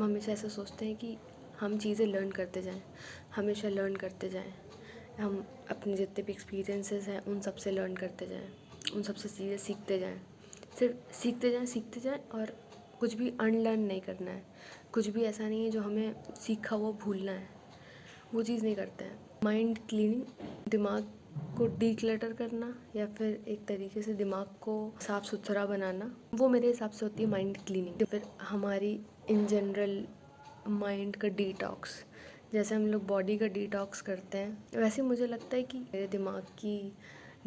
हमेशा ऐसा सोचते हैं कि हम चीज़ें लर्न करते जाएं, हमेशा लर्न करते जाएं, हम अपने जितने भी एक्सपीरियंसेस हैं उन सब से लर्न करते जाएं, उन सब से चीज़ें सीखते जाएं, सिर्फ सीखते जाएं और कुछ भी अनलर्न नहीं करना है। कुछ भी ऐसा नहीं है जो हमें सीखा वो भूलना है, वो चीज़ नहीं करते हैं। माइंड क्लीनिंग, दिमाग को डीक्लटर करना या फिर एक तरीके से दिमाग को साफ़ सुथरा बनाना, वो मेरे हिसाब से होती है माइंड क्लीनिंग। फिर हमारी इन जनरल माइंड का डिटॉक्स, जैसे हम लोग बॉडी का डिटॉक्स करते हैं वैसे मुझे लगता है कि मेरे दिमाग की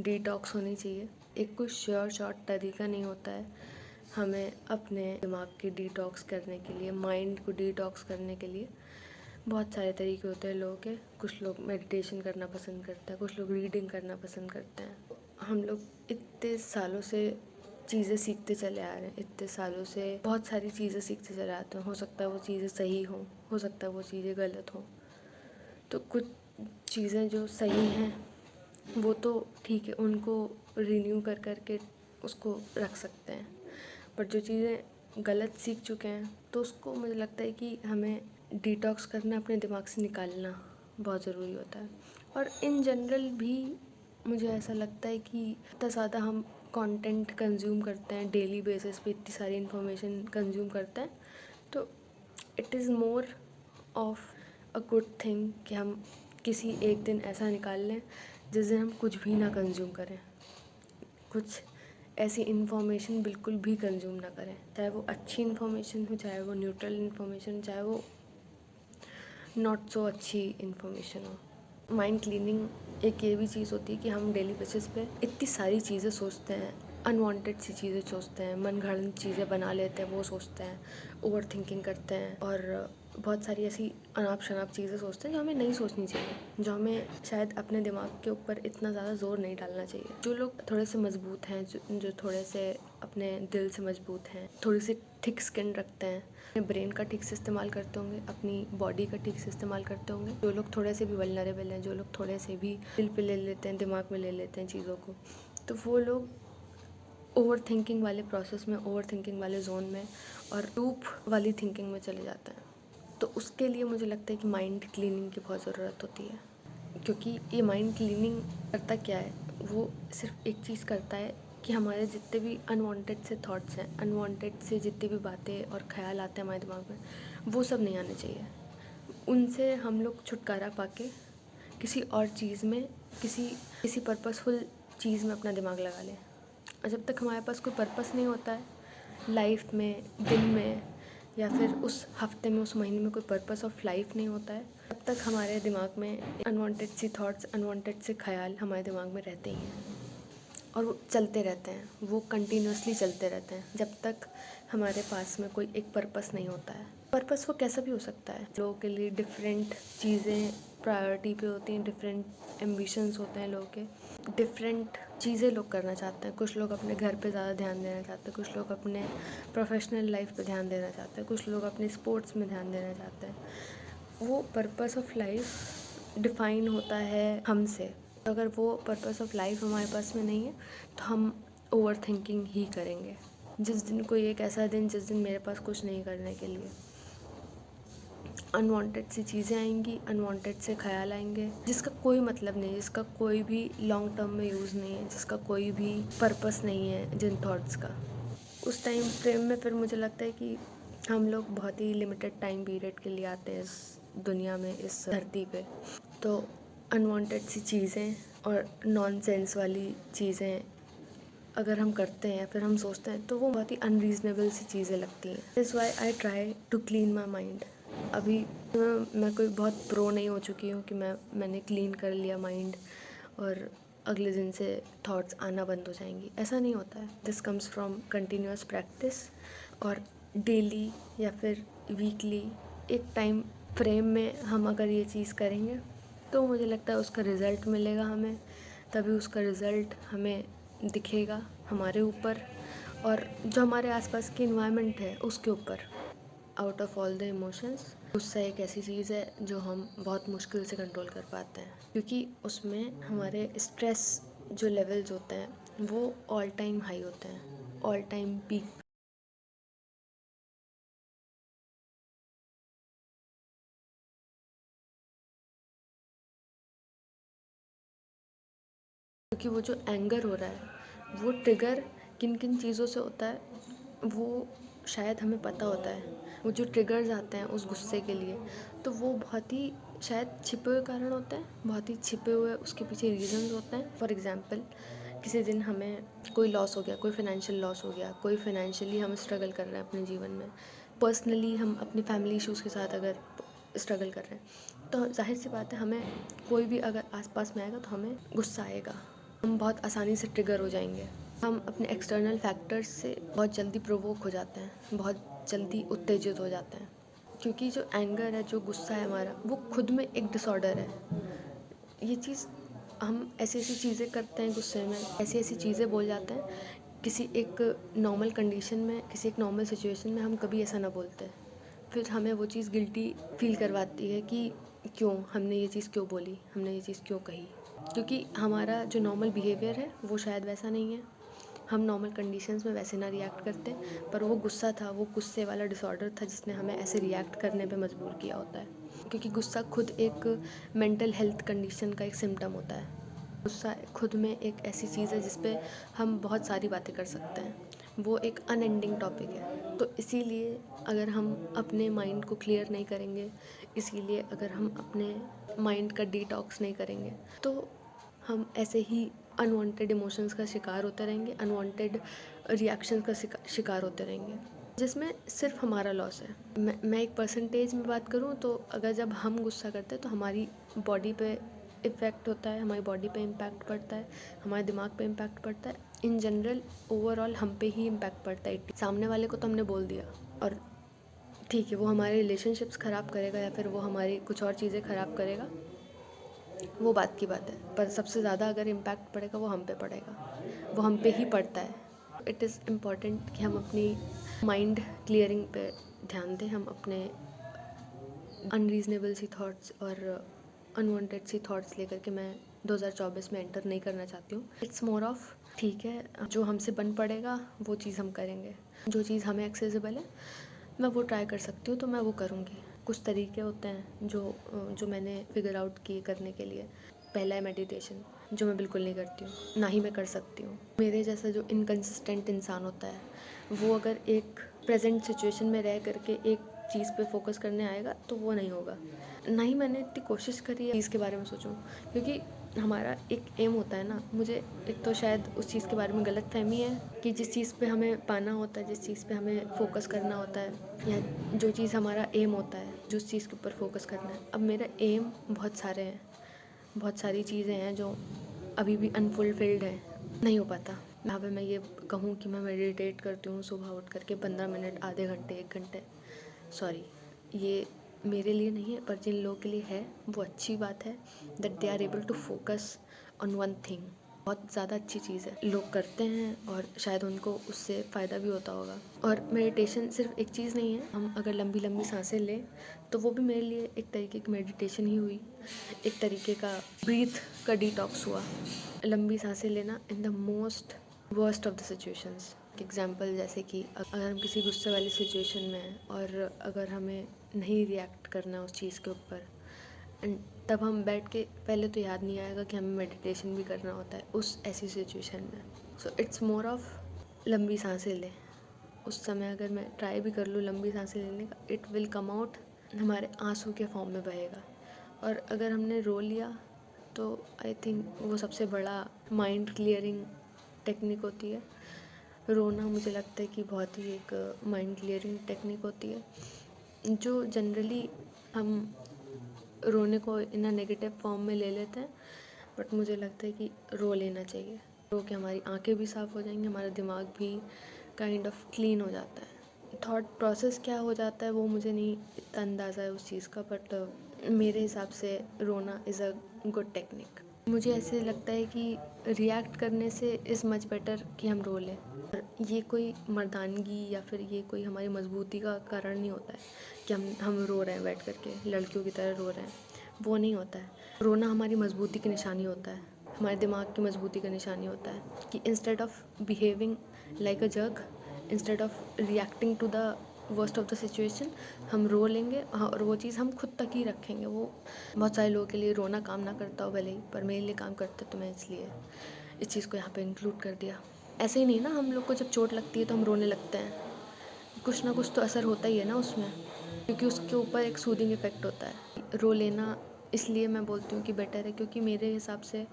डिटॉक्स होनी चाहिए। एक कोई श्योर शॉर्ट तरीका नहीं होता है हमें अपने दिमाग की डिटॉक्स करने के लिए, माइंड को डिटॉक्स करने के लिए। बहुत सारे तरीके होते हैं लोगों के। कुछ लोग मेडिटेशन करना पसंद करते हैं, कुछ लोग रीडिंग करना पसंद करते हैं। हम लोग इतने सालों से चीज़ें सीखते चले आ रहे हैं, इतने सालों से बहुत सारी चीज़ें सीखते चले आते हैं। हो सकता है वो चीज़ें सही हों, हो सकता है वो चीज़ें गलत हों। तो कुछ चीज़ें जो सही हैं वो तो ठीक है, उनको रिन्यू कर के उसको रख सकते हैं। पर जो चीज़ें गलत सीख चुके हैं तो उसको मुझे लगता है कि हमें डिटॉक्स करना, अपने दिमाग से निकालना बहुत ज़रूरी होता है। और इन जनरल भी मुझे ऐसा लगता है कि इतना ज़्यादा हम कंटेंट कंज्यूम करते हैं, डेली बेसिस पे इतनी सारी इन्फॉर्मेशन कंज्यूम करते हैं, तो it is more of a good thing कि हम किसी एक दिन ऐसा निकाल लें जिस दिन हम कुछ भी ना कंज्यूम करें, कुछ ऐसी इन्फॉर्मेशन बिल्कुल भी कंज्यूम ना करें। चाहे वो अच्छी इन्फॉर्मेशन हो, चाहे वो न्यूट्रल इन्फॉर्मेशन, चाहे वो नॉट सो अच्छी इन्फॉर्मेशन हो। माइंड क्लीनिंग एक ये भी चीज़ होती है कि हम डेली बेसिस पे इतनी सारी चीज़ें सोचते हैं, अनवांटेड सी चीज़ें सोचते हैं, मनगढ़ंत चीज़ें बना लेते हैं, वो सोचते हैं, ओवर थिंकिंग करते हैं और बहुत सारी ऐसी अनाप शनाप चीज़ें सोचते हैं जो हमें नहीं सोचनी चाहिए, जो हमें शायद अपने दिमाग के ऊपर इतना ज़्यादा जोर नहीं डालना चाहिए। जो लोग थोड़े से मजबूत हैं, जो थोड़े से अपने दिल से मजबूत हैं, थोड़ी सी थिक स्किन रखते हैं, अपने ब्रेन का ठीक से इस्तेमाल करते होंगे, अपनी बॉडी का ठीक से इस्तेमाल करते होंगे, जो लोग थोड़े से भी वल्नरेबल हैं, जो लोग थोड़े से भी दिल पे ले लेते हैं, दिमाग में ले लेते हैं चीज़ों को, तो वो लोग ओवर थिंकिंग वाले प्रोसेस में, ओवर थिंकिंग वाले जोन में और लूप वाली थिंकिंग में चले जाते हैं। तो उसके लिए मुझे लगता है कि माइंड क्लीनिंग की बहुत ज़रूरत होती है, क्योंकि ये माइंड क्लीनिंग करता क्या है, वो सिर्फ एक चीज़ करता है कि हमारे जितने भी अनवांटेड से थॉट्स हैं, अनवांटेड से जितनी भी बातें और ख्याल आते हैं हमारे दिमाग में, वो सब नहीं आने चाहिए। उनसे हम लोग छुटकारा पाके किसी और चीज़ में, किसी पर्पसफुल चीज़ में अपना दिमाग लगा लें। और जब तक हमारे पास कोई पर्पस नहीं होता है लाइफ में, दिन में, या फिर उस हफ्ते में, उस महीने में कोई पर्पस ऑफ लाइफ नहीं होता है, तब तक हमारे दिमाग में अनवांटेड सी थॉट्स, अनवांटेड से ख्याल हमारे दिमाग में रहते ही हैं और वो चलते रहते हैं, वो कंटिन्यूसली चलते रहते हैं जब तक हमारे पास में कोई एक पर्पस नहीं होता है। पर्पस वो कैसा भी हो सकता है। लोगों के लिए डिफरेंट चीज़ें प्रायोरिटी पे होती हैं, डिफरेंट एम्बिशंस होते हैं लोगों के, डिफरेंट चीज़ें लोग करना चाहते हैं। कुछ लोग अपने घर पे ज़्यादा ध्यान देना चाहते हैं, कुछ लोग अपने प्रोफेशनल लाइफ पे ध्यान देना चाहते हैं, कुछ लोग अपने स्पोर्ट्स में ध्यान देना चाहते हैं। वो पर्पस ऑफ लाइफ डिफ़ाइन होता है हमसे। अगर वो पर्पस ऑफ लाइफ हमारे पास में नहीं है तो हम ओवर थिंकिंग ही करेंगे। जिस दिन कोई एक ऐसा दिन जिस दिन मेरे पास कुछ नहीं करने के लिए, अनवांटेड सी चीज़ें आएंगी, अनवांटेड से ख्याल आएंगे जिसका कोई मतलब नहीं है, जिसका कोई भी लॉन्ग टर्म में यूज़ नहीं है, जिसका कोई भी पर्पस नहीं है जिन थॉट्स का, उस टाइम फ्रेम में फिर मुझे लगता है कि हम लोग बहुत ही लिमिटेड टाइम पीरियड के लिए आते हैं इस दुनिया में, इस धरती पे। तो अनवांटेड सी चीज़ें और नॉनसेंस वाली चीज़ें अगर हम करते हैं, फिर हम सोचते हैं, तो वो बहुत ही अनरीज़नेबल सी चीज़ें लगती हैं। That's why I try to clean my mind. अभी मैं कोई बहुत प्रो नहीं हो चुकी हूँ कि मैंने क्लीन कर लिया माइंड और अगले दिन से थॉट्स आना बंद हो जाएंगी। ऐसा नहीं होता है। This comes from continuous practice, और डेली या फिर वीकली एक टाइम फ्रेम में हम अगर ये चीज़ करेंगे तो मुझे लगता है उसका रिज़ल्ट मिलेगा हमें। तभी उसका रिज़ल्ट हमें दिखेगा हमारे ऊपर और जो हमारे आसपास की इन्वायरमेंट है उसके ऊपर। Out of all the emotions, गुस्सा एक ऐसी चीज़ है जो हम बहुत मुश्किल से कंट्रोल कर पाते हैं, क्योंकि उसमें हमारे स्ट्रेस जो लेवल्स होते हैं वो ऑल टाइम हाई होते हैं, ऑल टाइम पीक क्योंकि वो जो एंगर हो रहा है वो ट्रिगर किन किन चीज़ों से होता है वो शायद हमें पता होता है। वो जो ट्रिगर्स आते हैं उस गुस्से के लिए, तो वो बहुत ही शायद छिपे हुए कारण होते हैं, बहुत ही छिपे हुए उसके पीछे रीज़न्स होते हैं। फॉर एग्ज़ाम्पल, किसी दिन हमें कोई लॉस हो गया, कोई फाइनेंशियल लॉस हो गया, कोई फाइनेंशियली हम स्ट्रगल कर रहे हैं अपने जीवन में, पर्सनली हम अपनी फैमिली इश्यूज़ के साथ अगर स्ट्रगल कर रहे हैं, तो ज़ाहिर सी बात है हमें कोई भी अगर आसपास में आएगा तो हमें गुस्सा आएगा। हम बहुत आसानी से ट्रिगर हो जाएंगे। हम अपने एक्सटर्नल फैक्टर्स से बहुत जल्दी प्रोवोक हो जाते हैं, बहुत जल्दी उत्तेजित हो जाते हैं, क्योंकि जो एंगर है, जो गुस्सा है हमारा, वो खुद में एक डिसऑर्डर है। ये चीज़ हम ऐसी ऐसी चीज़ें करते हैं गुस्से में, ऐसी ऐसी चीज़ें बोल जाते हैं, किसी एक नॉर्मल कंडीशन में, किसी एक नॉर्मल सिचुएशन में हम कभी ऐसा ना बोलते। फिर हमें वो चीज़ गिल्टी फील करवाती है कि क्यों हमने ये चीज़ क्यों बोली, हमने ये चीज़ क्यों कही, क्योंकि हमारा जो नॉर्मल बिहेवियर है वो शायद वैसा नहीं है। हम नॉर्मल कंडीशंस में वैसे ना रिएक्ट करते, पर वो गुस्सा था, वो गुस्से वाला डिसऑर्डर था जिसने हमें ऐसे रिएक्ट करने पे मजबूर किया होता है। क्योंकि गुस्सा खुद एक मेंटल हेल्थ कंडीशन का एक सिम्टम होता है। गुस्सा खुद में एक ऐसी चीज़ है जिस पे हम बहुत सारी बातें कर सकते हैं। वो एक अनएंडिंग टॉपिक है। तो इसीलिए अगर हम अपने माइंड को क्लियर नहीं करेंगे, इसीलिए अगर हम अपने माइंड का डिटॉक्स नहीं करेंगे, तो हम ऐसे ही अनवांटेड इमोशंस का शिकार होते रहेंगे, अनवांटेड रिएक्शंस का शिकार होते रहेंगे, जिसमें सिर्फ हमारा लॉस है। मैं एक परसेंटेज में बात करूँ तो अगर जब हम गुस्सा करते हैं तो हमारी बॉडी पे इफ़ेक्ट होता है, हमारी बॉडी पे इम्पैक्ट पड़ता है, हमारे दिमाग पे इम्पैक्ट पड़ता है, इन जनरल ओवरऑल हम पे ही इम्पैक्ट पड़ता है। सामने वाले को तो हमने बोल दिया, और ठीक है वो हमारे रिलेशनशिप्स ख़राब करेगा या फिर वो हमारी कुछ और चीज़ें ख़राब करेगा, वो बात की बात है, पर सबसे ज़्यादा अगर इम्पैक्ट पड़ेगा वो हम पे पड़ेगा, वो हम पे ही पड़ता है। इट इज़ इम्पॉर्टेंट कि हम अपनी माइंड क्लियरिंग पे ध्यान दें, हम अपने अनरीज़नेबल सी थॉट्स और अनवांटेड सी थॉट्स लेकर के मैं 2024 में एंटर नहीं करना चाहती हूँ। इट्स मोर ऑफ ठीक है, जो हमसे बन पड़ेगा वो चीज़ हम करेंगे, जो चीज़ हमें एक्सेसिबल है मैं वो ट्राई कर सकती हूँ तो मैं वो करूँगी। कुछ तरीके होते हैं जो मैंने फिगर आउट किए करने के लिए। पहला है मेडिटेशन, जो मैं बिल्कुल नहीं करती हूँ, ना ही मैं कर सकती हूँ। मेरे जैसा जो इनकंसिस्टेंट इंसान होता है वो अगर एक प्रेजेंट सिचुएशन में रह करके एक चीज़ पे फोकस करने आएगा तो वो नहीं होगा। ना ही मैंने इतनी कोशिश करी है चीज़ के बारे में सोचूं, क्योंकि हमारा एक एम होता है ना। मुझे एक तो शायद उस चीज़ के बारे में गलत फहमी है कि जिस चीज़ पे हमें पाना होता है, जिस चीज़ पे हमें फोकस करना होता है, या जो चीज़ हमारा एम होता है, जिस चीज़ के ऊपर फोकस करना है। अब मेरा एम बहुत सारे हैं, बहुत सारी चीज़ें हैं जो अभी भी अनफुलफिल्ड है, नहीं हो पाता। यहाँ पे मैं ये कहूँ कि मैं मेडिटेट करती हूँ सुबह उठ करके 15 मिनट, आधे घंटे, 1 घंटे, सॉरी ये मेरे लिए नहीं है, पर जिन लोगों के लिए है वो अच्छी बात है, that they are able to focus on one thing. बहुत ज़्यादा अच्छी चीज़ है, लोग करते हैं और शायद उनको उससे फ़ायदा भी होता होगा। और मेडिटेशन सिर्फ एक चीज़ नहीं है, हम अगर लंबी लंबी सांसें लें तो वो भी मेरे लिए एक तरीके की मेडिटेशन ही हुई, एक तरीके का ब्रीथ का डिटॉक्स हुआ। लंबी सांसें लेना in the most worst of the situations. Example जैसे कि अगर हम किसी गुस्से वाली सिचुएशन में हैं और अगर हमें नहीं रिएक्ट करना उस चीज़ के ऊपर, एंड तब हम बैठ के, पहले तो याद नहीं आएगा कि हमें मेडिटेशन भी करना होता है उस ऐसी सिचुएशन में। सो इट्स मोर ऑफ लंबी सांसें लें। उस समय अगर मैं ट्राई भी कर लूँ लंबी सांसें लेने का, इट विल कम आउट, हमारे आंसू के फॉर्म में बहेगा। और अगर हमने रो लिया तो आई थिंक वो सबसे बड़ा माइंड क्लियरिंग टेक्निक होती है। रोना मुझे लगता है कि बहुत ही एक माइंड क्लियरिंग टेक्निक होती है, जो जनरली हम रोने को इन अ नेगेटिव फॉर्म में ले लेते हैं, बट मुझे लगता है कि रो लेना चाहिए। रो के हमारी आंखें भी साफ़ हो जाएंगी, हमारा दिमाग भी काइंड ऑफ क्लीन हो जाता है। थॉट प्रोसेस क्या हो जाता है वो मुझे नहीं इतना अंदाज़ा है उस चीज़ का, बट मेरे हिसाब से रोना इज़ अ गुड टेक्निक। मुझे ऐसे लगता है कि रिएक्ट करने से इज़ मच बेटर कि हम रो लें। और ये कोई मर्दानगी या फिर ये कोई हमारी मजबूती का कारण नहीं होता है कि हम रो रहे हैं बैठ करके लड़कियों की तरह रो रहे हैं, वो नहीं होता है। रोना हमारी मजबूती की निशानी होता है, हमारे दिमाग की मजबूती का निशानी होता है कि instead of behaving like a jug, instead of reacting to the worst of the situation, हम रो लेंगे। और वो चीज़ हम खुद तक ही रखेंगे। वो बहुत सारे लोगों के लिए रोना काम ना करता हो भले ही, पर मेरे लिए काम करता है, तो मैं इसलिए इस चीज़ को यहाँ पे इंक्लूड कर दिया। ऐसे ही नहीं ना, हम लोग को जब चोट लगती है तो हम रोने लगते हैं, कुछ ना कुछ तो असर होता ही है ना उसमें, क्योंकि उसके ऊपर एक सूदिंग इफ़ेक्ट होता है। रो लेना इसलिए मैं बोलती हूँ कि बेटर है, क्योंकि मेरे हिसाब से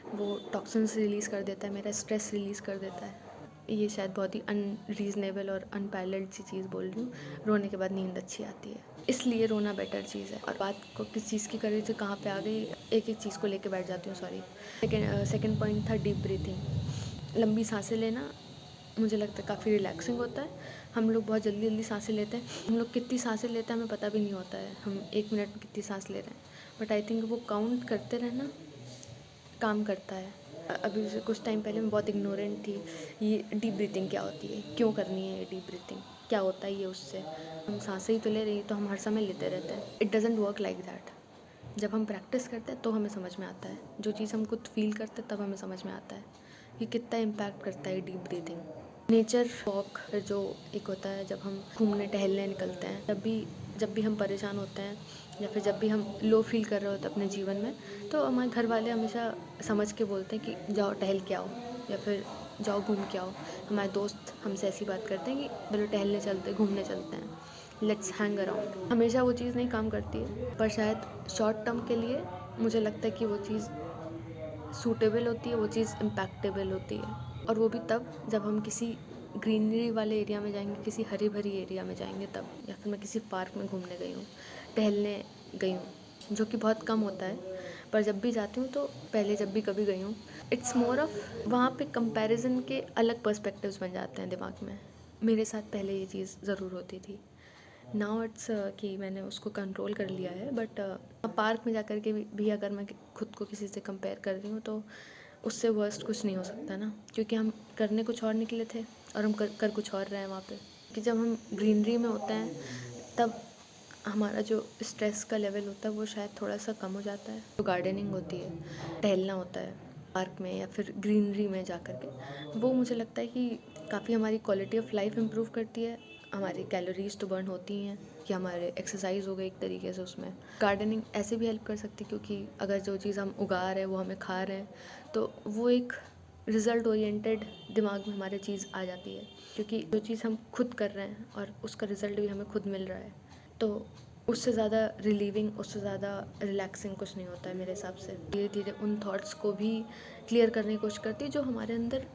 वो टॉक्सिन्स रिलीज़ कर देता है, मेरा स्ट्रेस रिलीज़ कर देता है। ये शायद बहुत ही अनरीज़नेबल और अनपैरेलल्ड सी चीज़ बोल रही हूँ, रोने के बाद नींद अच्छी आती है, इसलिए रोना बेटर चीज़ है। और बात को किस चीज़ की कर रही थी, कहाँ पे आ गई, एक एक चीज़ को लेके बैठ जाती हूँ, सॉरी। सेकेंड पॉइंट था डीप ब्रीथिंग। लंबी सांसें लेना मुझे लगता है काफ़ी रिलैक्सिंग होता है। हम लोग बहुत जल्दी जल्दी सांसें लेते हैं, हम लोग कितनी सांसें लेते हैं हमें पता भी नहीं होता है, हम 1 मिनट में कितनी सांस ले रहे हैं, बट आई थिंक वो काउंट करते रहना काम करता है। अभी से कुछ टाइम पहले मैं बहुत इग्नोरेंट थी, ये डीप ब्रीथिंग क्या होती है, क्यों करनी है ये डीप ब्रीथिंग, क्या होता है ये उससे, हम सांसें ही तो ले रही हैं, तो हम हर समय लेते रहते हैं। It doesn't work like that. जब हम प्रैक्टिस करते हैं तो हमें समझ में आता है, जो चीज़ हम खुद फील करते हैं तब हमें समझ में आता है कि कितना इम्पैक्ट करता है डीप ब्रीथिंग। नेचर वॉक जो एक होता है, जब हम घूमने टहलने निकलते हैं, जब भी हम परेशान होते हैं या फिर जब भी हम लो फील कर रहे होते हैं अपने जीवन में, तो हमारे घर वाले हमेशा समझ के बोलते हैं कि जाओ टहल के आओ या फिर जाओ घूम के आओ। हमारे दोस्त हमसे ऐसी बात करते हैं कि चलो टहलने चलते, घूमने चलते हैं, लेट्स हैंग अराउंड। हमेशा वो चीज़ नहीं काम करती है, पर शायद शॉर्ट टर्म के लिए मुझे लगता है कि वो चीज़ सूटेबल होती है, वो चीज़ इम्पैक्टेबल होती है। और वो भी तब जब हम किसी ग्रीनरी वाले एरिया में जाएंगे, किसी हरी भरी एरिया में जाएंगे तब, या फिर मैं किसी पार्क में घूमने गई हूँ, टहलने गई हूँ, जो कि बहुत कम होता है, पर जब भी जाती हूँ तो पहले जब भी कभी गई हूँ, इट्स मोर ऑफ वहाँ पे कंपैरिजन के अलग पर्सपेक्टिव्स बन जाते हैं दिमाग में। मेरे साथ पहले ये चीज़ ज़रूर होती थी, नाउ इट्स कि मैंने उसको कंट्रोल कर लिया है, बट पार्क में जाकर के भी अगर मैं खुद को किसी से कंपेयर कर रही हूँ तो उससे वर्स्ट कुछ नहीं हो सकता ना, क्योंकि हम करने कुछ और निकले थे और हम कर कुछ और रहे हैं वहाँ पे। कि जब हम ग्रीनरी में होते हैं तब हमारा जो स्ट्रेस का लेवल होता है वो शायद थोड़ा सा कम हो जाता है। तो गार्डनिंग होती है, टहलना होता है पार्क में या फिर ग्रीनरी में जा कर के, वो मुझे लगता है कि काफ़ी हमारी क्वालिटी ऑफ लाइफ इम्प्रूव करती है। हमारी कैलोरीज तो बर्न होती हैं, कि हमारे एक्सरसाइज हो गई एक तरीके से उसमें। गार्डनिंग ऐसे भी हेल्प कर सकती है, क्योंकि अगर जो चीज़ हम उगा रहे हैं वो हमें खा रहे हैं, तो वो एक रिज़ल्ट ओरिएंटेड दिमाग में हमारे चीज़ आ जाती है, क्योंकि जो चीज़ हम खुद कर रहे हैं और उसका रिज़ल्ट भी हमें खुद मिल रहा है, तो उससे ज़्यादा रिलीविंग, उससे ज़्यादा रिलैक्सिंग कुछ नहीं होता है मेरे हिसाब से। धीरे धीरे उन थॉट्स को भी क्लियर करने की कोशिश करती है जो हमारे अंदर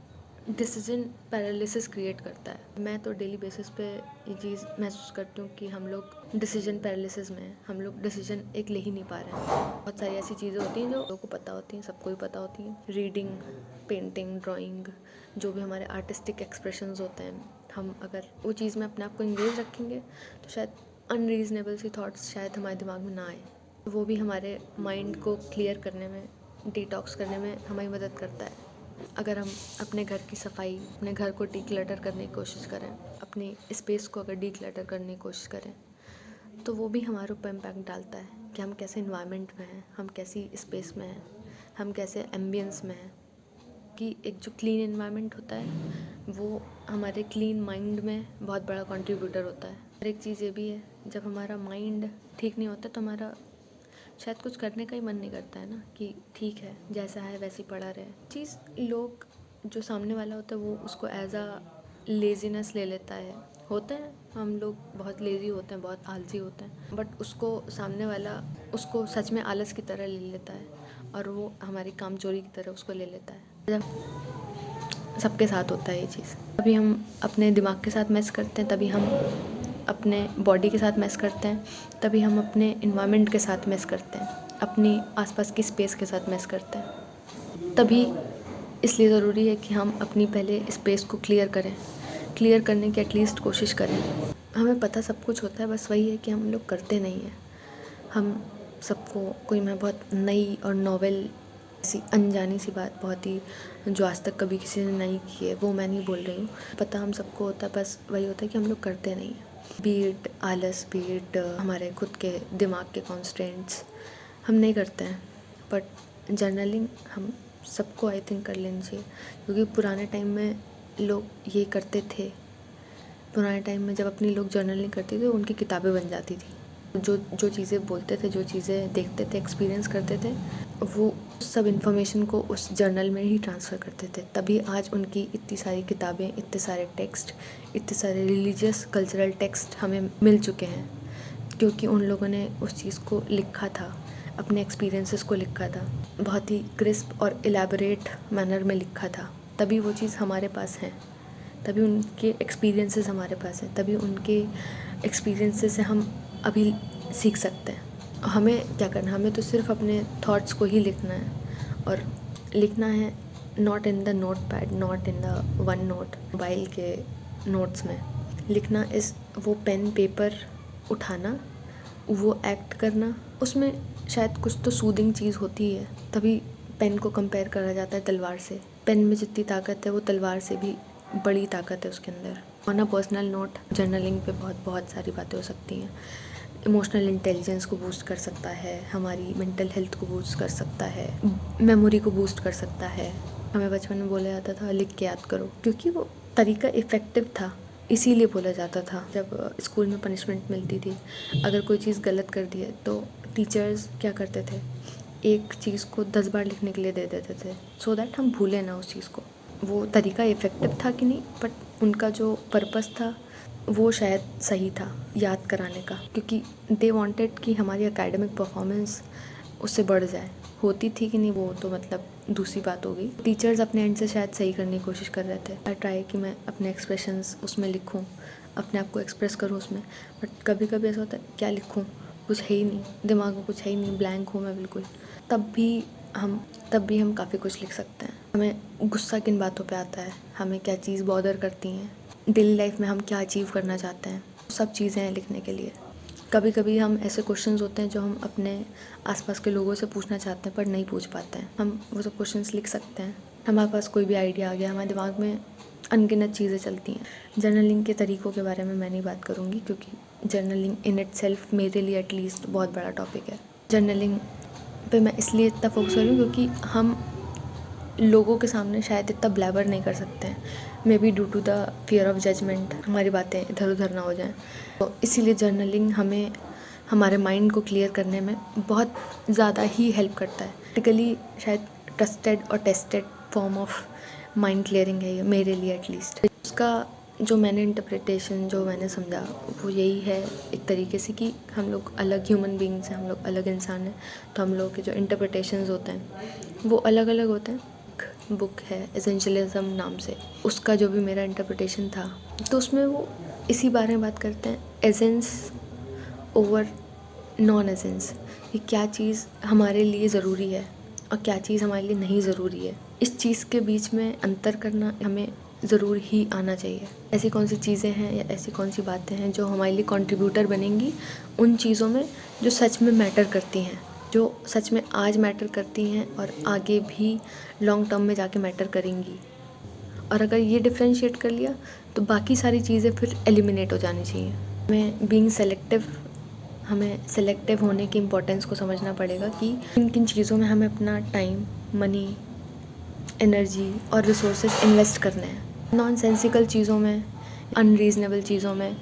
डिसीजन पैरालिसिस क्रिएट करता है। मैं तो डेली बेसिस पे ये चीज़ महसूस करती हूँ कि हम लोग डिसीजन पैरालिसिस में हैं, हम लोग डिसीजन एक ले ही नहीं पा रहे हैं। बहुत सारी ऐसी चीज़ें होती हैं जो लोगों को पता होती हैं, सबको ही पता होती हैं, रीडिंग, पेंटिंग, ड्राइंग, जो भी हमारे आर्टिस्टिक एक्सप्रेशंस होते हैं, हम अगर वो चीज़ में अपने आप को इंगेज रखेंगे तो शायद अनरीजनेबल सी थॉट्स शायद हमारे दिमाग में ना आए। वो भी हमारे माइंड को क्लियर करने में, डिटॉक्स करने में हमारी मदद करता है। अगर हम अपने घर की सफाई, अपने घर को डीक्लटर करने की कोशिश करें, अपनी स्पेस को अगर डीक्लटर करने की कोशिश करें, तो वो भी हमारे ऊपर इम्पैक्ट डालता है कि हम कैसे इन्वायरमेंट में हैं, हम कैसी स्पेस में हैं, हम कैसे एम्बियंस में हैं। कि एक जो क्लीन इन्वायरमेंट होता है वो हमारे क्लीन माइंड में बहुत बड़ा कंट्रीब्यूटर होता है। और एक चीज़ ये भी है, जब हमारा माइंड ठीक नहीं होता तो हमारा शायद कुछ करने का ही मन नहीं करता है ना, कि ठीक है जैसा है वैसे ही पड़ा रहे। चीज़ लोग, जो सामने वाला होता है वो उसको एज अ लेज़ीनेस ले लेता है। होते हैं हम लोग बहुत लेज़ी होते हैं, बहुत आलसी होते हैं, बट उसको सामने वाला उसको सच में आलस की तरह ले लेता है और वो हमारी कामचोरी की तरह उसको ले लेता है। जब सबके साथ होता है ये चीज़, तभी हम अपने दिमाग के साथ मैस करते हैं, तभी हम अपने बॉडी के साथ मैस करते हैं, तभी हम अपने इन्वायरमेंट के साथ मैस करते हैं, अपनी आसपास की स्पेस के साथ मैस करते हैं। तभी इसलिए ज़रूरी है कि हम अपनी पहले स्पेस को क्लियर करें, क्लियर करने की एटलीस्ट कोशिश करें। हमें पता सब कुछ होता है, बस वही है कि हम लोग करते नहीं हैं। हम सबको, कोई मैं बहुत नई और नॉवेल ऐसी अनजानी सी बात, बहुत ही जो आज तक कभी किसी ने नहीं की है, वो मैं नहीं बोल रही हूँ। पता हम सबको होता है, बस वही होता है कि हम लोग करते नहीं हैं। बीट आलस, बीट हमारे खुद के दिमाग के कॉन्स्टेंट्स, हम नहीं करते हैं। बट जर्नलिंग हम सबको आई थिंक कर लेनी चाहिए, क्योंकि पुराने टाइम में लोग ये करते थे। पुराने टाइम में जब अपनी लोग जर्नलिंग करते थे उनकी किताबें बन जाती थी। जो चीज़ें बोलते थे, जो चीज़ें देखते थे, एक्सपीरियंस करते थे, वो सब इन्फॉर्मेशन को उस जर्नल में ही ट्रांसफ़र करते थे। तभी आज उनकी इतनी सारी किताबें, इतने सारे टेक्स्ट, इतने सारे रिलीजियस कल्चरल टेक्स्ट हमें मिल चुके हैं, क्योंकि उन लोगों ने उस चीज़ को लिखा था, अपने एक्सपीरियंसेस को लिखा था, बहुत ही क्रिस्प और एलैबोरेट मैनर में लिखा था। तभी वो चीज़ हमारे पास है, तभी उनके एक्सपीरियंसेस हमारे पास हैं, तभी उनके एक्सपीरियंसेस से हम अभी सीख सकते हैं। हमें क्या करना है, हमें तो सिर्फ अपने थॉट्स को ही लिखना है, और लिखना है not in the note pad, not in the one note mobile के नोट्स में। लिखना इस वो पेन पेपर उठाना, वो एक्ट करना, उसमें शायद कुछ तो सूदिंग चीज़ होती है। तभी पेन को कंपेयर करा जाता है तलवार से। पेन में जितनी ताकत है वो तलवार से भी बड़ी ताकत है उसके अंदर। On a personal note, journaling पे बहुत सारी बातें हो सकती हैं। इमोशनल इंटेलिजेंस को बूस्ट कर सकता है, हमारी मेंटल हेल्थ को बूस्ट कर सकता है, मेमोरी को बूस्ट कर सकता है। हमें बचपन में बोला जाता था लिख के याद करो, क्योंकि वो तरीका इफ़ेक्टिव था, इसीलिए बोला जाता था। जब स्कूल में पनिशमेंट मिलती थी, अगर कोई चीज़ गलत कर दी है तो टीचर्स क्या करते थे, एक चीज़ को 10 बार लिखने के लिए दे देते थे, सो दैट हम भूलें ना उस चीज़ को। वो तरीका इफ़ेक्टिव था कि नहीं, बट उनका जो पर्पस था वो शायद सही था याद कराने का, क्योंकि दे वांटेड कि हमारी एकेडमिक परफॉर्मेंस उससे बढ़ जाए। होती थी कि नहीं वो तो मतलब दूसरी बात हो गई। टीचर्स अपने एंड से शायद सही करने की कोशिश कर रहे थे। आई ट्राई कि मैं अपने एक्सप्रेशंस उसमें लिखूं, अपने आप को एक्सप्रेस करूं उसमें, बट कभी कभी ऐसा होता है क्या लिखूं, कुछ है ही नहीं दिमाग में, कुछ है ही नहीं, ब्लैंक हूँ मैं बिल्कुल। तब भी हम काफ़ी कुछ लिख सकते हैं। हमें गुस्सा किन बातों पे आता है, हमें क्या चीज़ बॉदर करती हैं, डेली लाइफ में हम क्या अचीव करना चाहते हैं, सब चीज़ें हैं लिखने के लिए। कभी कभी हम ऐसे क्वेश्चंस होते हैं जो हम अपने आसपास के लोगों से पूछना चाहते हैं पर नहीं पूछ पाते हैं। हम वो सब क्वेश्चंस लिख सकते हैं। हमारे पास कोई भी आइडिया आ गया, हमारे दिमाग में अनगिनत चीज़ें चलती हैं। जर्नलिंग के तरीक़ों के बारे में मैं नहीं बात करूँगी, क्योंकि जर्नलिंग इन इटसेल्फ मेरे लिए एटलीस्ट बहुत बड़ा टॉपिक है। जर्नलिंग पे मैं इसलिए इतना फोकस कर रही हूँ क्योंकि हम लोगों के सामने शायद इतना ब्लैबर नहीं कर सकते हैं, maybe due to the fear of judgement, हमारी बातें इधर उधर ना हो जाएं। तो इसीलिए जर्नलिंग हमें हमारे माइंड को क्लियर करने में बहुत ज़्यादा ही हेल्प करता है। प्रैक्टिकली शायद ट्रस्टेड और tested form of mind clearing है ये, मेरे लिए एटलीस्ट। उसका जो मैंने इंटरप्रिटेशन जो मैंने समझा वो यही है एक तरीके से कि हम लोग अलग ह्यूमन बींग्स हैं, हम लोग अलग इंसान हैं, तो हम लोग के जो इंटरप्रिटेशंस होते हैं वो अलग अलग होते हैं। बुक है एसेंशियलिज्म नाम से, उसका जो भी मेरा इंटरप्रिटेशन था तो उसमें वो इसी बारे में बात करते हैं, एसेंस ओवर नॉन एसेंस, कि क्या चीज़ हमारे लिए ज़रूरी है और क्या चीज़ हमारे लिए नहीं ज़रूरी है। इस चीज़ के बीच में अंतर करना हमें ज़रूर ही आना चाहिए। ऐसी कौन सी चीज़ें हैं या ऐसी कौन सी बातें हैं जो हमारे लिए कंट्रीब्यूटर बनेंगी उन चीज़ों में जो सच में मैटर करती हैं, जो सच में आज मैटर करती हैं और आगे भी लॉन्ग टर्म में जाके मैटर करेंगी। और अगर ये डिफ्रेंशिएट कर लिया तो बाकी सारी चीज़ें फिर एलिमिनेट हो जानी चाहिए। हमें सेलेक्टिव होने की इम्पोर्टेंस को समझना पड़ेगा कि किन किन चीज़ों में हमें अपना टाइम, मनी, एनर्जी और रिसोर्सेज इन्वेस्ट करने हैं। नॉनसेंसिकल चीज़ों में, अनरीज़नेबल चीज़ों में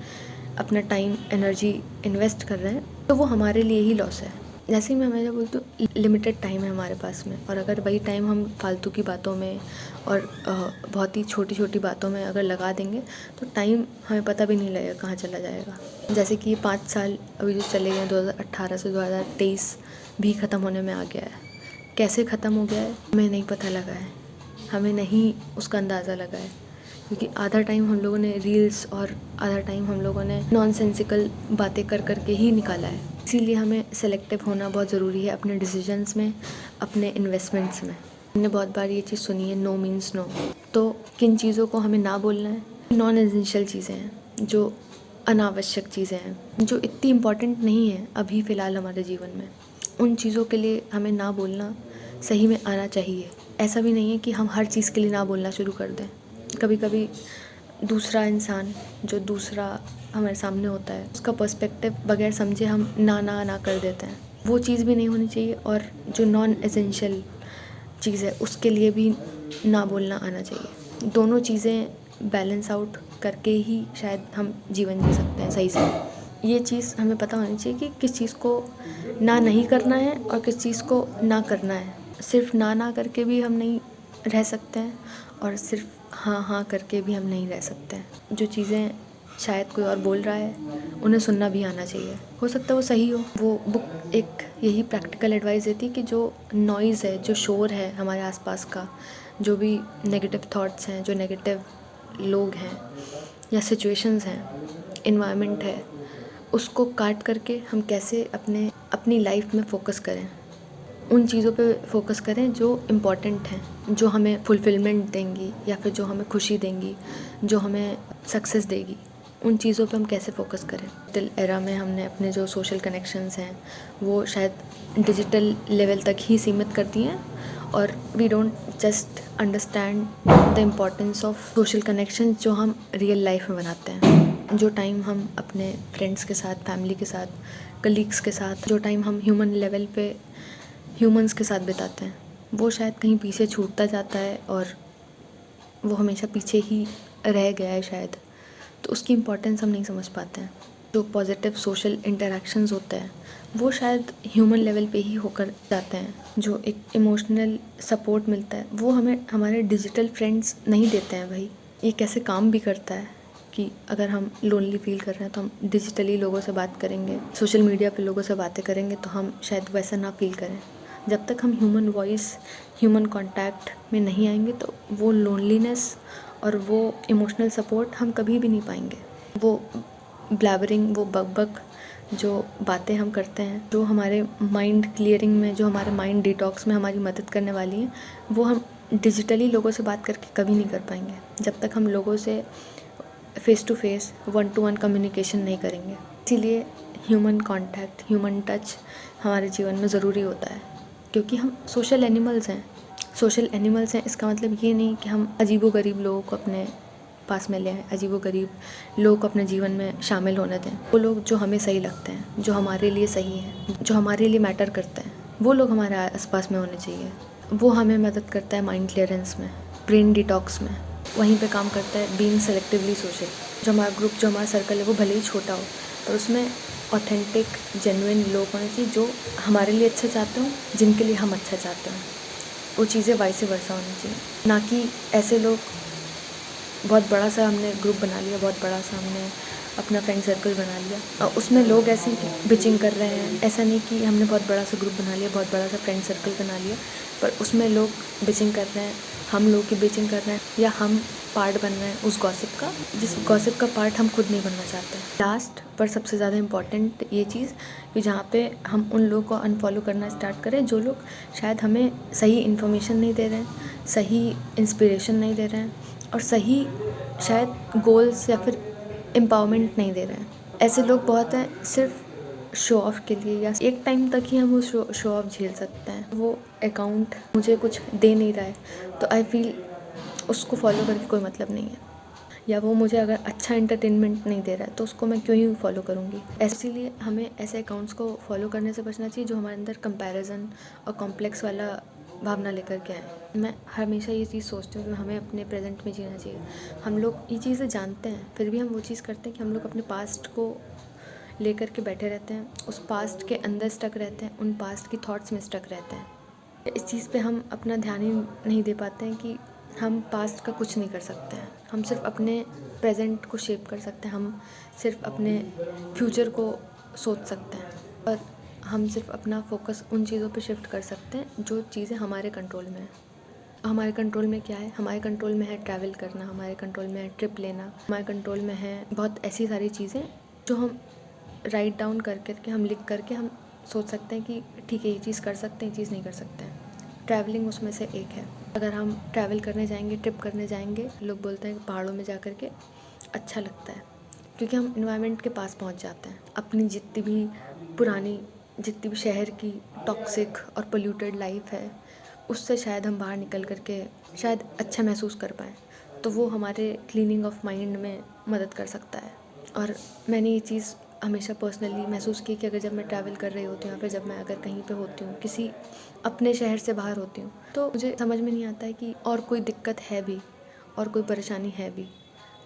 अपना टाइम, एनर्जी इन्वेस्ट कर रहे हैं तो वो हमारे लिए ही लॉस है। जैसे ही मैं हमेशा बोलती हूँ लिमिटेड टाइम है हमारे पास में, और अगर वही टाइम हम फालतू की बातों में और बहुत ही छोटी छोटी बातों में अगर लगा देंगे तो टाइम हमें पता भी नहीं लगेगा कहाँ चला जाएगा। जैसे कि 5 साल अभी जो चले गए 2018 से 2023 भी ख़त्म होने में आ गया है। कैसे ख़त्म हो गया है हमें नहीं पता लगा है, हमें नहीं उसका अंदाज़ा लगा है, क्योंकि आधा टाइम हम लोगों ने रील्स और आधा टाइम हम लोगों ने नॉनसेंसिकल बातें कर के ही निकाला है। इसीलिए हमें सेलेक्टिव होना बहुत ज़रूरी है अपने डिसीजंस में, अपने इन्वेस्टमेंट्स में। हमने बहुत बार ये चीज़ सुनी है, नो मीन्स नो। तो किन चीज़ों को हमें ना बोलना है, नॉन एसेंशियल चीज़ें हैं, जो अनावश्यक चीज़ें हैं, जो इतनी इम्पॉर्टेंट नहीं है अभी फ़िलहाल हमारे जीवन में, उन चीज़ों के लिए हमें ना बोलना सही में आना चाहिए। ऐसा भी नहीं है कि हम हर चीज़ के लिए ना बोलना शुरू कर दें। कभी कभी दूसरा इंसान जो दूसरा हमारे सामने होता है उसका पर्सपेक्टिव बगैर समझे हम ना कर देते हैं, वो चीज़ भी नहीं होनी चाहिए। और जो नॉन एसेंशियल चीज़ है उसके लिए भी ना बोलना आना चाहिए। दोनों चीज़ें बैलेंस आउट करके ही शायद हम जीवन जी सकते हैं सही से। ये चीज़ हमें पता होनी चाहिए कि किस चीज़ को ना नहीं करना है और किस चीज़ को ना करना है। सिर्फ ना ना करके भी हम नहीं रह सकते हैं और सिर्फ हाँ हाँ करके भी हम नहीं रह सकते हैं। जो चीज़ें शायद कोई और बोल रहा है उन्हें सुनना भी आना चाहिए। हो सकता है वो सही हो। वो बुक एक यही प्रैक्टिकल एडवाइस देती है कि जो नॉइज़ है, जो शोर है हमारे आसपास का, जो भी नेगेटिव थॉट्स हैं, जो नेगेटिव लोग हैं या सिचुएशंस हैं, इन्वायरमेंट है, उसको काट करके हम कैसे अपनी लाइफ में फ़ोकस करें। उन चीज़ों पे फ़ोकस करें जो इम्पॉर्टेंट हैं, जो हमें फुलफ़िलमेंट देंगी या फिर जो हमें खुशी देंगी, जो हमें सक्सेस देगी। उन चीज़ों पे हम कैसे फ़ोकस करें। डिजिटल एरा में हमने अपने जो सोशल कनेक्शंस हैं वो शायद डिजिटल लेवल तक ही सीमित कर दिए हैं और we don't just understand the importance of social connection जो हम रियल लाइफ में बनाते हैं। जो टाइम हम अपने फ्रेंड्स के साथ, फैमिली के साथ, कलीग्स के साथ, जो टाइम हम ह्यूमन लेवल पे ह्यूमंस के साथ बिताते हैं, वो शायद कहीं पीछे छूटता जाता है और वो हमेशा पीछे ही रह गया है शायद। तो उसकी इम्पोर्टेंस हम नहीं समझ पाते हैं। जो पॉजिटिव सोशल इंटरेक्शंस होते हैं वो शायद ह्यूमन लेवल पे ही होकर जाते हैं। जो एक इमोशनल सपोर्ट मिलता है वो हमें हमारे डिजिटल फ्रेंड्स नहीं देते हैं भाई। ये कैसे काम भी करता है कि अगर हम लोनली फील कर रहे हैं तो हम डिजिटली लोगों से बात करेंगे, सोशल मीडिया पे लोगों से बातें करेंगे तो हम शायद वैसा ना फील करें। जब तक हम ह्यूमन वॉइस, ह्यूमन कांटेक्ट में नहीं आएंगे तो वो लोनलीनेस और वो इमोशनल सपोर्ट हम कभी भी नहीं पाएंगे। वो ब्लैबरिंग, वो बक जो बातें हम करते हैं, जो हमारे माइंड क्लियरिंग में, जो हमारे माइंड डिटॉक्स में हमारी मदद करने वाली हैं, वो हम डिजिटली लोगों से बात करके कभी नहीं कर पाएंगे। जब तक हम लोगों से face to face, one to one communication नहीं करेंगे। इसीलिए ह्यूमन कांटेक्ट, ह्यूमन टच हमारे जीवन में ज़रूरी होता है, क्योंकि हम सोशल एनिमल्स हैं। सोशल एनिमल्स हैं इसका मतलब ये नहीं कि हम अजीबोगरीब लोगों को अपने पास में ले आएं, अजीबोगरीब लोगों को अपने जीवन में शामिल होने दें। वो लोग जो हमें सही लगते हैं, जो हमारे लिए सही हैं, जो हमारे लिए मैटर करते हैं, वो लोग हमारे आसपास में होने चाहिए। वो हमें मदद करता है माइंड क्लियरेंस में, ब्रेन डिटॉक्स में। वहीं पे काम करता है बीइंग सेलेक्टिवली सोशल। जो हमारा ग्रुप, जो हमारा सर्कल है वो भले ही छोटा हो पर उसमें ऑथेंटिक, जेन्युइन लोग होने चाहिए जो हमारे लिए अच्छा चाहते हो, जिनके लिए हम अच्छा चाहते हैं। वो चीज़ें वाइस वर्सा होनी चाहिए, ना कि ऐसे लोग। बहुत बड़ा सा हमने ग्रुप बना लिया, बहुत बड़ा सा हमने अपना फ्रेंड सर्कल बना लिया और उसमें लोग ऐसे बिचिंग कर रहे हैं। ऐसा नहीं कि हमने बहुत बड़ा सा ग्रुप बना लिया, बहुत बड़ा सा फ्रेंड सर्कल बना लिया, पर उसमें लोग बिचिंग कर रहे हैं, हम लोग की बिचिंग कर रहे हैं या हम पार्ट बन रहे हैं उस गॉसिप का, जिस गॉसिप का पार्ट हम खुद नहीं बनना चाहते। लास्ट पर सबसे ज़्यादा इम्पॉर्टेंट ये चीज़ कि जहाँ पे हम उन लोगों को अनफॉलो करना स्टार्ट करें जो लोग शायद हमें सही इन्फॉर्मेशन नहीं दे रहे हैं, सही इंस्पिरेशन नहीं दे रहे हैं और सही शायद गोल्स या फिर एम्पावरमेंट नहीं दे रहे हैं। ऐसे लोग बहुत हैं, सिर्फ शो ऑफ के लिए या एक टाइम तक ही हम वो शो ऑफ झेल सकते हैं। वो अकाउंट मुझे कुछ दे नहीं रहा है तो आई फील उसको फॉलो करके कोई मतलब नहीं है, या वो मुझे अगर अच्छा एंटरटेनमेंट नहीं दे रहा है तो उसको मैं क्यों ही फॉलो करूँगी। इसीलिए हमें ऐसे अकाउंट्स को फॉलो करने से बचना चाहिए जो हमारे अंदर कंपैरिजन और कॉम्प्लेक्स वाला भावना लेकर के आए। मैं हमेशा ये चीज़ सोचती हूँ कि हमें अपने प्रेजेंट में जीना चाहिए। हम लोग ये चीज़ें जानते हैं फिर भी हम वो चीज़ करते हैं कि हम लोग अपने पास्ट को लेकर के बैठे रहते हैं, उस पास्ट के अंदर स्टक रहते हैं, उन पास्ट की थॉट्स में स्टक रहते हैं। इस चीज़ पे हम अपना ध्यान ही नहीं दे पाते हैं कि हम पास्ट का कुछ नहीं कर सकते हैं। हम सिर्फ अपने प्रेजेंट को शेप कर सकते हैं, हम सिर्फ अपने फ्यूचर को सोच सकते हैं और हम सिर्फ अपना फोकस उन चीज़ों पे शिफ्ट कर सकते हैं जो चीज़ें हमारे कंट्रोल में है। हमारे कंट्रोल में क्या है? हमारे कंट्रोल में है ट्रैवल करना, हमारे कंट्रोल में है ट्रिप लेना, हमारे कंट्रोल में है बहुत ऐसी सारी चीज़ें जो हम राइट डाउन कर करके, हम लिख करके हम सोच सकते हैं कि ठीक है ये चीज़ कर सकते हैं, ये चीज़ नहीं कर सकते हैं। ट्रैवलिंग उसमें से एक है। अगर हम ट्रैवल करने जाएंगे, ट्रिप करने जाएंगे, लोग बोलते हैं कि पहाड़ों में जा कर के अच्छा लगता है क्योंकि हम इन्वायरमेंट के पास पहुंच जाते हैं। अपनी जितनी भी पुरानी, जितनी भी शहर की टॉक्सिक और पोल्यूटेड लाइफ है उससे शायद हम बाहर निकल कर के शायद अच्छा महसूस कर पाएँ, तो वो हमारे क्लीनिंग ऑफ माइंड में मदद कर सकता है। और मैंने ये चीज़ हमेशा पर्सनली महसूस की कि अगर जब मैं ट्रैवल कर रही होती हूँ या फिर जब मैं अगर कहीं पे होती हूँ, किसी अपने शहर से बाहर होती हूँ, तो मुझे समझ में नहीं आता है कि और कोई दिक्कत है भी और कोई परेशानी है भी।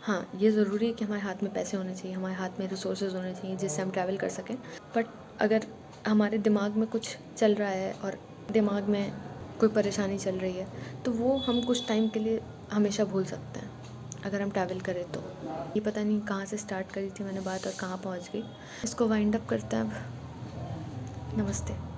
हाँ, ये ज़रूरी है कि हमारे हाथ में पैसे होने चाहिए, हमारे हाथ में रिसोर्सेज होने चाहिए जिससे हम ट्रैवल कर सकें। बट अगर हमारे दिमाग में कुछ चल रहा है और दिमाग में कोई परेशानी चल रही है, तो वो हम कुछ टाइम के लिए हमेशा भूल सकते हैं अगर हम ट्रैवल करें तो। ये पता नहीं कहाँ से स्टार्ट करी थी मैंने बात और कहाँ पहुँच गई। इसको वाइंड अप करते हैं अब। नमस्ते।